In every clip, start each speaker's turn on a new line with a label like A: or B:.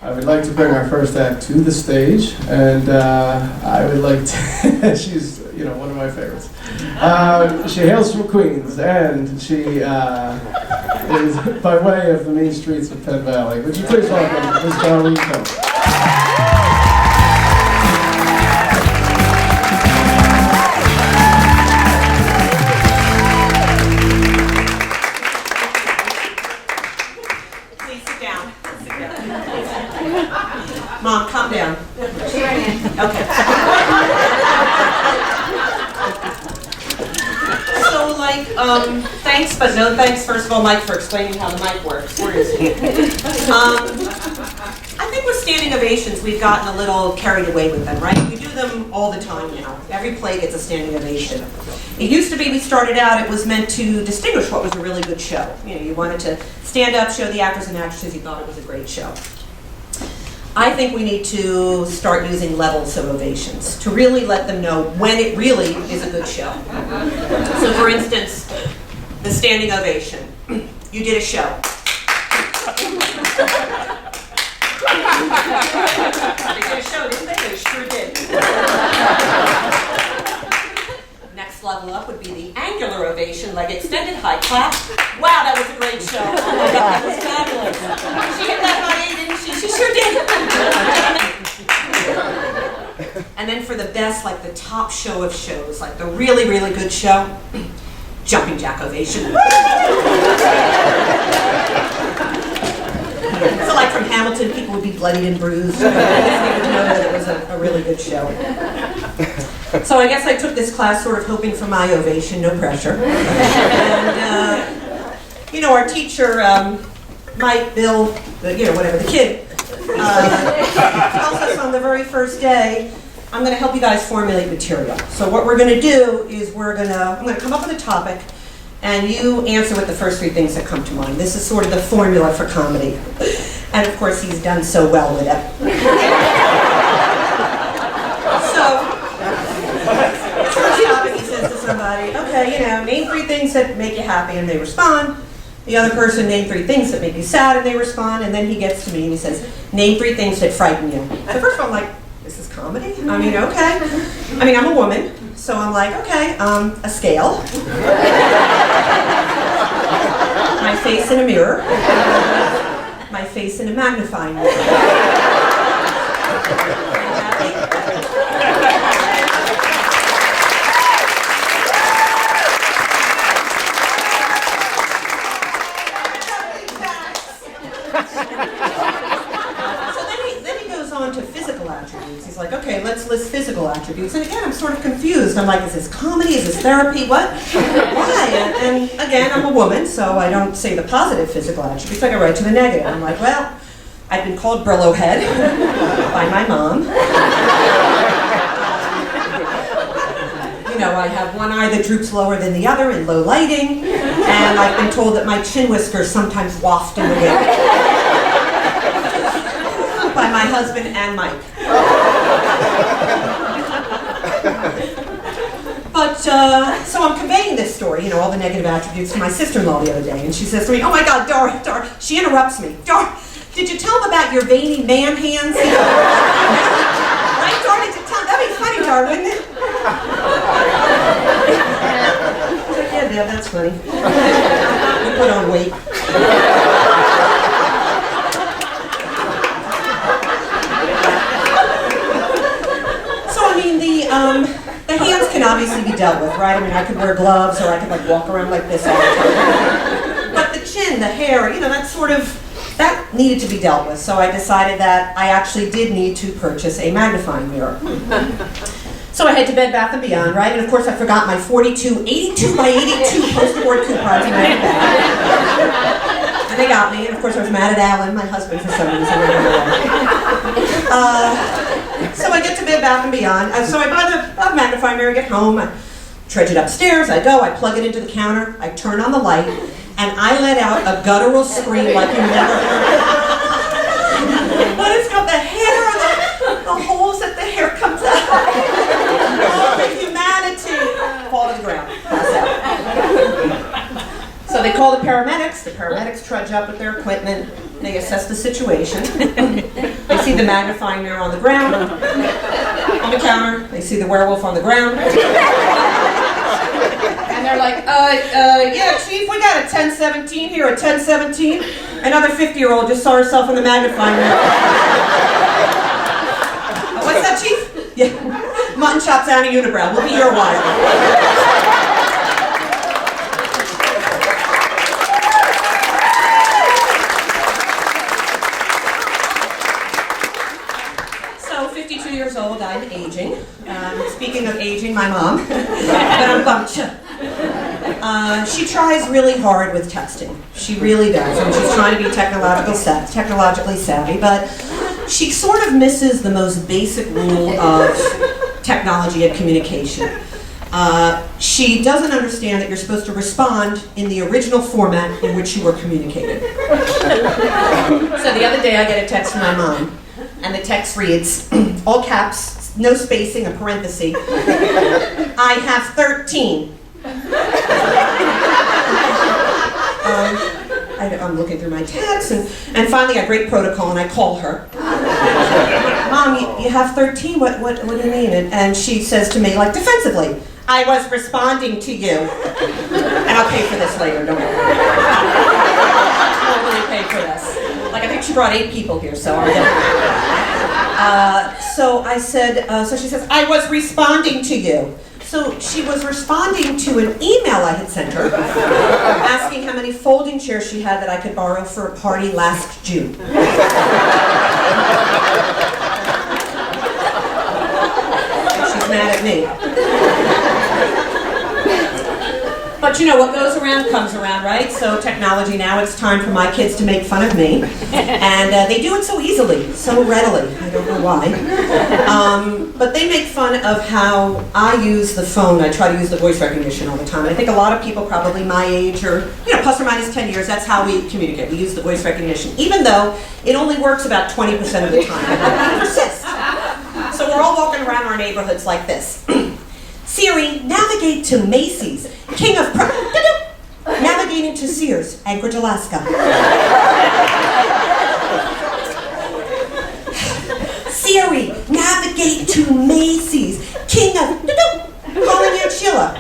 A: I would like to bring our first act to the stage, and I would like to, she's, one of my favorites. She hails from Queens, and she is by way of the main streets of Penn Valley. Would you please welcome Ms. Darlene Cohn?
B: Mom, calm down. Okay. So, thanks, but no thanks, first of all, Mike, for explaining how the mic works. Where is he? I think with standing ovations, we've gotten a little carried away with them, right? We do them all the time now. Every play gets a standing ovation. It used to be, we started out, it was meant to distinguish what was a really good show. You wanted to stand up, show the actors and actresses you thought it was a great show. I think we need to start using levels of ovations to really let them know when it really is a good show. So for instance, the standing ovation. You did a show. They did a show, didn't they? They sure did. Next level up would be the angular ovation, like extended high clap. Wow, that was a great show. Oh my God, that was fabulous. She hit that high A, didn't she? She sure did. And then for the best, like the top show of shows, like the really, really good show, jumping jack ovation. So like from Hamilton, people would be bloodied and bruised. They would know that it was a really good show. So I guess I took this class sort of hoping for my ovation, no pressure. And, our teacher, Mike, Bill, whatever, the kid, tells us on the very first day, I'm going to help you guys formulate material. So what we're going to do is I'm going to come up with a topic, and you answer with the first three things that come to mind. This is sort of the formula for comedy. And of course, he's done so well with it. So, first topic, he says to somebody, okay, name three things that make you happy, and they respond. The other person, name three things that make you sad, and they respond. And then he gets to me and he says, name three things that frighten you. So first of all, I'm like, this is comedy? I mean, okay. I mean, I'm a woman, so I'm like, okay, a scale. My face in a mirror. My face in a magnifying mirror. To physical attributes. He's like, okay, let's list physical attributes. And again, I'm sort of confused. I'm like, is this comedy? Is this therapy? What? Why? And again, I'm a woman, so I don't say the positive physical attributes. I go right to the negative. I'm like, well, I've been called Brillo Head by my mom. I have one eye that droops lower than the other in low lighting, and I've been told that my chin whiskers sometimes waft in the wind. By my husband and Mike. But, so I'm conveying this story, all the negative attributes to my sister-in-law the other day, and she says to me, oh my God, Dar, she interrupts me. Dar, did you tell him about your veiny man hands? Right, Dar, did you tell him? That'd be funny, Dar, wouldn't it? Yeah, Dad, that's funny. You put on weight. The hands can obviously be dealt with, right? I mean, I could wear gloves, or I could walk around like this all the time. But the chin, the hair, that needed to be dealt with. So I decided that I actually did need to purchase a magnifying mirror. So I head to Bed Bath & Beyond, right? And of course I forgot my 82 by 82 poster-board coupons in my bag. And they got me, and of course I was mad at Alan, my husband, for some reason. So I get to Bed Bath & Beyond, so I buy the magnifying mirror, get home, I trudge it upstairs, I plug it into the counter, I turn on the light, and I let out a guttural scream like you never heard. But it's got the hair, the holes that the hair comes out. All the humanity. Fall to the ground, pass out. So they call the paramedics trudge up with their equipment, they assess the situation. see the magnifying mirror on the ground, on the counter. They see the werewolf on the ground. And they're like, yeah, Chief, we got a 1017 here, a 1017. Another 50-year-old just saw herself in the magnifying mirror. What's that, Chief? Yeah, mutton chops and a unibrow. We'll be your wife. So, 52 years old, I'm aging. Speaking of aging, my mom. But I'm bumped. She tries really hard with texting. She really does. And she's trying to be technologically savvy, but she sort of misses the most basic rule of technology and communication. She doesn't understand that you're supposed to respond in the original format in which you were communicating. So the other day I get a text from my mom, and the text reads, all caps, no spacing, a parenthesis, I have 13. I'm looking through my texts, and finally I break protocol and I call her. Mom, you have 13, what do you mean? And she says to me, like defensively, I was responding to you. And I'll pay for this later, don't worry. I'll really pay for this. Like I think she brought 8 people here, so I'm done. So I said, so she says, I was responding to you. So she was responding to an email I had sent her, asking how many folding chairs she had that I could borrow for a party last June. She's mad at me. But you know, what goes around comes around, right? So technology now, it's time for my kids to make fun of me. And they do it so easily, so readily. I don't know why. But they make fun of how I use the phone. I try to use the voice recognition all the time. And I think a lot of people probably my age or, plus or minus 10 years, that's how we communicate. We use the voice recognition, even though it only works about 20% of the time. I persist. So we're all walking around our neighborhoods like this. Siri, navigate to Macy's, King of navigating to Sears, Anchorage, Alaska. Siri, navigate to Macy's, King of calling Aunt Sheila.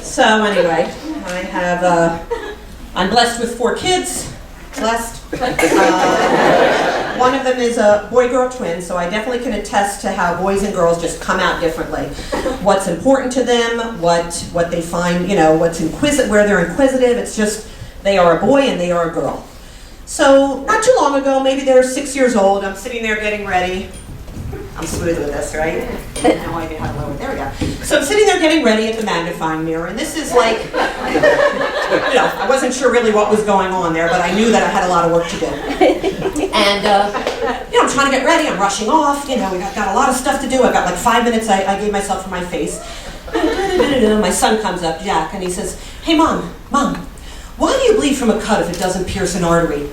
B: So anyway, I'm blessed with 4 kids. Blessed. One of them is a boy-girl twin, so I definitely can attest to how boys and girls just come out differently. What's important to them, what they find, what's where they're inquisitive. It's just they are a boy and they are a girl. So not too long ago, maybe they're 6 years old. I'm sitting there getting ready. I'm smooth with this, right? No idea how to lower it. There we go. So I'm sitting there getting ready at the magnifying mirror, and this is like, I wasn't sure really what was going on there, but I knew that I had a lot of work to do. And, I'm trying to get ready. I'm rushing off. We got a lot of stuff to do. I've got like 5 minutes I gave myself for my face. My son comes up, Jack, and he says, hey, Mom, why do you bleed from a cut if it doesn't pierce an artery?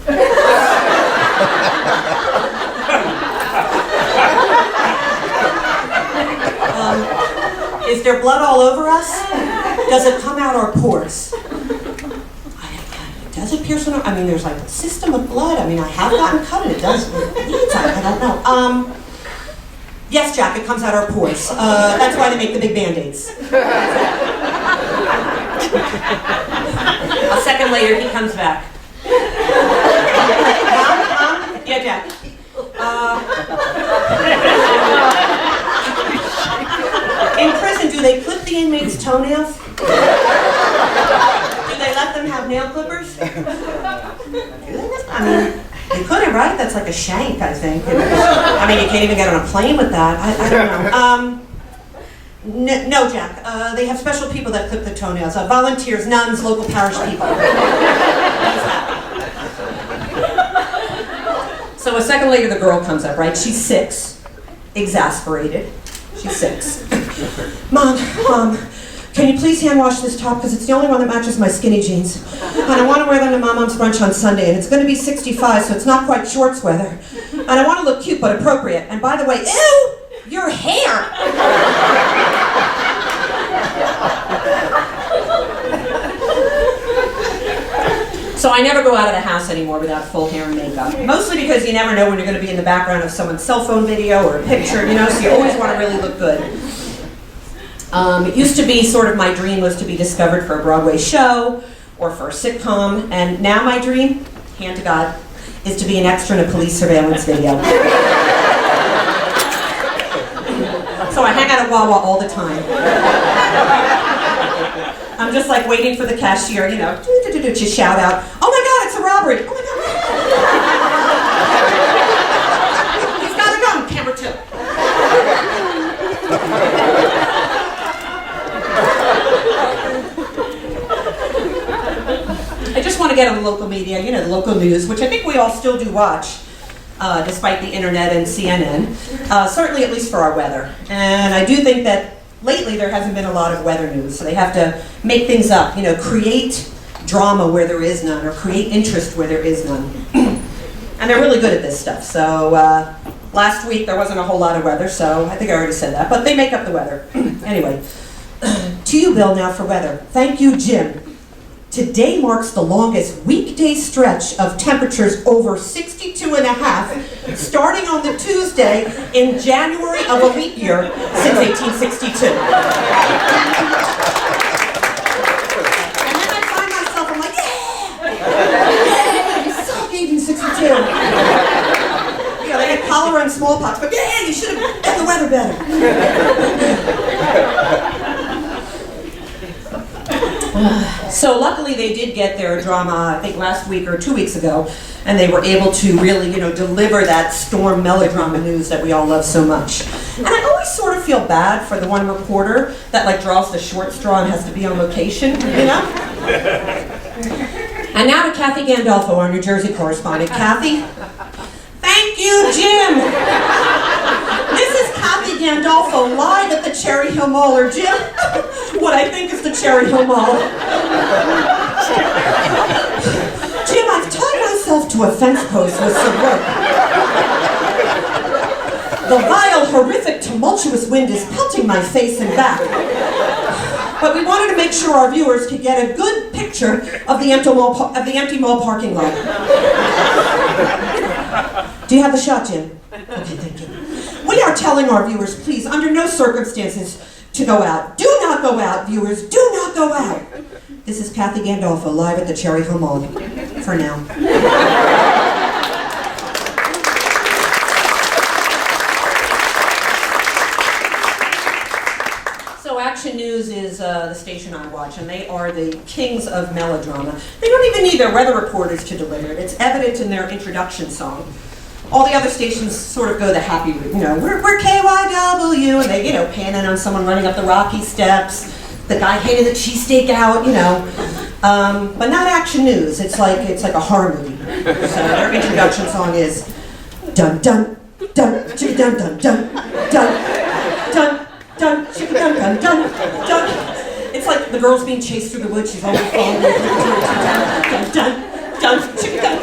B: Is there blood all over us? Does it come out our pores? Does it pierce an artery? I mean, there's like a system of blood. I mean, I have gotten cut and it does. I don't know. Yes, Jack, it comes out our pores. That's why they make the big Band-Aids. A second later, he comes back. Mom? Yeah, Jack. In prison, do they clip the inmates' toenails? Do they let them have nail clippers? I mean, you couldn't, right? That's like a shank, I think. I mean, you can't even get on a plane with that. I don't know. No, Jack. They have special people that clip the toenails. Volunteers, nuns, local parish people. So a second later, the girl comes up, right? She's 6, exasperated. She's 6. Mom, can you please hand wash this top because it's the only one that matches my skinny jeans. And I want to wear them to my mom's brunch on Sunday, and it's going to be 65, so it's not quite shorts weather. And I want to look cute but appropriate. And by the way, ew, your hair! So I never go out of the house anymore without full hair and makeup. Mostly because you never know when you're going to be in the background of someone's cell phone video or a picture, you know, so you always want to really look good. It used to be sort of my dream was to be discovered for a Broadway show or for a sitcom, and now my dream, hand to God, is to be an extra in a police surveillance video. So I hang out at Wawa all the time. I'm just like waiting for the cashier, you know, to shout out, "Oh my God, it's a robbery! Oh my God!" He's got a gun, camera 2. I just want to get on the local media, you know, the local news, which I think we all still do watch, despite the internet and CNN, certainly at least for our weather. And I do think that lately there hasn't been a lot of weather news, so they have to make things up, you know, create drama where there is none, or create interest where there is none. And they're really good at this stuff. So last week there wasn't a whole lot of weather, so I think I already said that, but they make up the weather. Anyway, to you, Bill, now for weather. Thank you, Jim. Today marks the longest weekday stretch of temperatures over 62.5, starting on the Tuesday in January of a leap year since 1862. And then I find myself, I'm like, yeah, you suck, 1862. You know, they had cholera and smallpox, but yeah, you should have done the weather better. So luckily they did get their drama, I think last week or 2 weeks ago, and they were able to really, you know, deliver that storm melodrama news that we all love so much. And I always sort of feel bad for the one reporter that like draws the short straw and has to be on location, you know? And now to Kathy Gandolfo, our New Jersey correspondent. Kathy? Thank you, Jim! This is Kathy Gandolfo live at the Cherry Hill Mall, or Jim, what I think is the Cherry Hill Mall. Jim, I've tied myself to a fence post with some rope. The vile, horrific, tumultuous wind is pelting my face and back. But we wanted to make sure our viewers could get a good picture of the empty mall parking lot. Do you have the shot, Jim? Okay, thank you. We are telling our viewers, please, under no circumstances, to go out. Do not go out, viewers. Do not go out. This is Kathy Gandolfo live at the Cherry Hill Mall. For now. So Action News is the station I watch, and they are the kings of melodrama. They don't even need their weather reporters to deliver it. It's evident in their introduction song. All the other stations sort of go the happy route, you know, we're KYW, and they, you know, pan in on someone running up the rocky steps, the guy handing the cheesesteak out, you know. But not Action News. It's like a horror movie. So their introduction song is dun dun dun chicka dun dun dun dun dun dun chicka dun dun dun dun. It's like the girl's being chased through the woods. She's always falling. Dun dun dun chicka dun dun.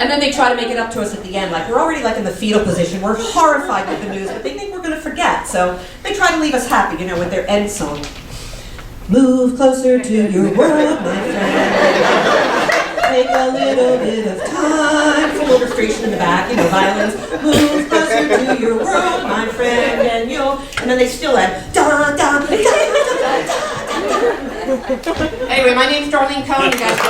B: And then they try to make it up to us at the end, like we're already like in the fetal position, we're horrified with the news, but they think we're going to forget, so they try to leave us happy, you know, with their end song. Move closer to your world, my friend. Take a little bit of time. Full orchestration in the back, you know, violins. Move closer to your world, my friend, and you'll. And then they still add da da da da da da. Anyway, my name's Darlene Cohn. You guys.